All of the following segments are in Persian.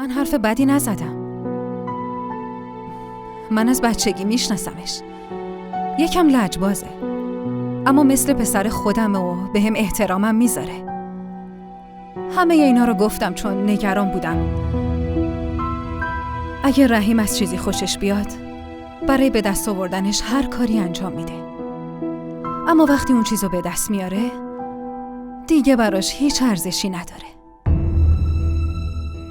من حرف بدی نزدم. من از بچگی میشناسمش. یکم لجبازه، اما مثل پسر خودمه و به هم احترامم میذاره. همه اینا رو گفتم چون نگران بودم اگه رحیم از چیزی خوشش بیاد برای به دست آوردنش هر کاری انجام میده، اما وقتی اون چیزو به دست میاره دیگه براش هیچ ارزشی نداره.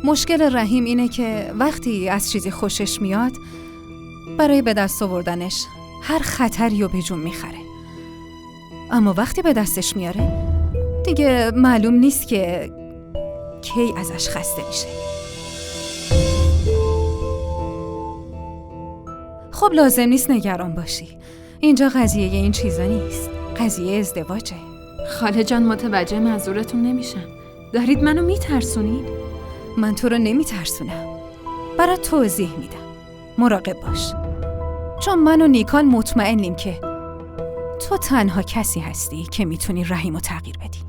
مشکل رحیم اینه که وقتی از چیزی خوشش میاد برای به دست آوردنش هر خطری رو به جون میخره، اما وقتی به دستش میاره دیگه معلوم نیست که کی ازش خسته میشه. خب لازم نیست نگران باشی، اینجا قضیه این چیزا نیست، قضیه ازدواجه. خاله جان متوجه منظورتون نمیشم. دارید منو میترسونید؟ من تو رو نمیترسونم، برات توضیح میدم. مراقب باش، چون من و نیکان مطمئنیم که تو تنها کسی هستی که میتونی رحیم رو تغییر بدی.